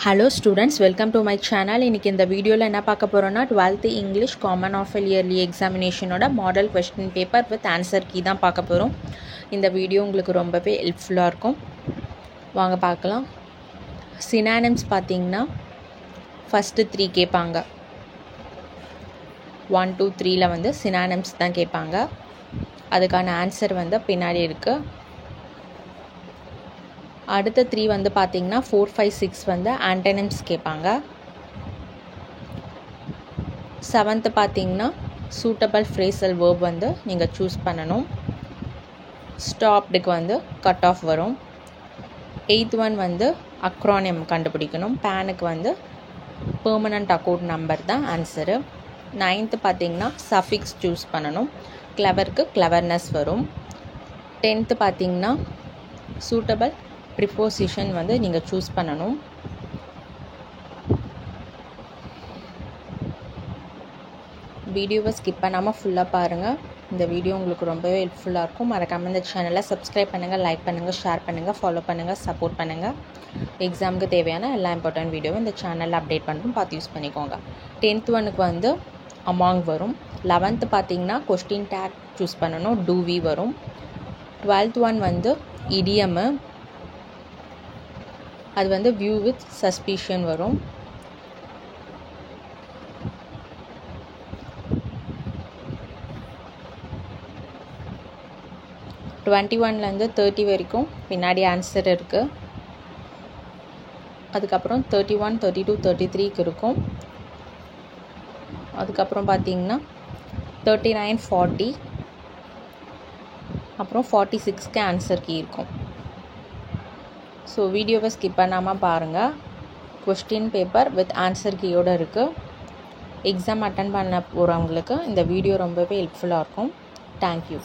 Hello students, welcome to my channel. இன்னைக்கு இந்த வீடியோவில் என்ன பார்க்க போகிறோன்னா 12th English common half yearly எக்ஸாமினேஷனோட model question paper with answer key தான் பார்க்க போகிறோம். இந்த வீடியோ உங்களுக்கு ரொம்பவே ஹெல்ப்ஃபுல்லாக இருக்கும். வாங்க பார்க்கலாம். சினானிம்ஸ் பார்த்தீங்கன்னா ஃபஸ்ட்டு 3 கேட்பாங்க. 1 2 3ல் வந்து சினானிம்ஸ் தான் கேட்பாங்க. அதுக்கான ஆன்சர் வந்து பின்னாடி இருக்குது. அடுத்த 3 வந்து பார்த்தீங்கன்னா 4 5 6 வந்து ஆன்டனிம்ஸ் கேட்பாங்க. 7th பார்த்தீங்கன்னா சூட்டபிள் ஃப்ரேசல் வேர்ப் வந்து நீங்கள் சூஸ் பண்ணணும். ஸ்டாப்டுக்கு வந்து கட் ஆஃப் வரும். 8th ஒன் வந்து அக்ரானியம் கண்டுபிடிக்கணும். பேனுக்கு வந்து பெர்மனண்ட் அக்கௌண்ட் நம்பர் தான் ஆன்சரு. 9th பார்த்தீங்கன்னா சஃபிக்ஸ் சூஸ் பண்ணணும். கிளவருக்கு கிளவர்னஸ் வரும். 10th பார்த்தீங்கன்னா சூட்டபிள் ப்ரிப்போசிஷன் வந்து நீங்கள் சூஸ் பண்ணணும். வீடியோவை ஸ்கிப் பண்ணாமல் ஃபுல்லாக பாருங்கள். இந்த வீடியோ உங்களுக்கு ரொம்பவே ஹெல்ப்ஃபுல்லாக இருக்கும். மறக்காமல் இந்த சேனலை சப்ஸ்கிரைப் பண்ணுங்கள், லைக் பண்ணுங்கள், ஷேர் பண்ணுங்கள், ஃபாலோ பண்ணுங்கள், சப்போர்ட் பண்ணுங்கள். எக்ஸாமுக்கு தேவையான எல்லா இம்பார்ட்டன்ட் வீடியோவும் இந்த சேனலில் அப்டேட் பண்ணுறோம், பார்த்து யூஸ் பண்ணிக்கோங்க. 10th ஒனுக்கு வந்து அமாங் வரும். 11th பார்த்தீங்கன்னா கொஸ்டின் டேக் சூஸ் பண்ணணும். டூவி வரும். 12th ஒன் வந்து இடியமு, அது வந்து வியூ வித் சஸ்பிஷன் வரும். லேருந்து 30 வரைக்கும் பின்னாடி ஆன்சர் இருக்குது. அதுக்கப்புறம் 31 32 33க்கு இருக்கும். அதுக்கப்புறம் பார்த்தீங்கன்னா 39 40, அப்புறம் 46க்கு ஆன்சர் கீ இருக்கும். ஸோ வீடியோவை ஸ்கிப் பண்ணாமல் பாருங்கள். கொஸ்டின் பேப்பர் வித் ஆன்சர் கீயோடு இருக்குது. எக்ஸாம் அட்டன் பண்ண போகிறவங்களுக்கு இந்த வீடியோ ரொம்பவே ஹெல்ப்ஃபுல்லாக இருக்கும். தேங்க்யூ.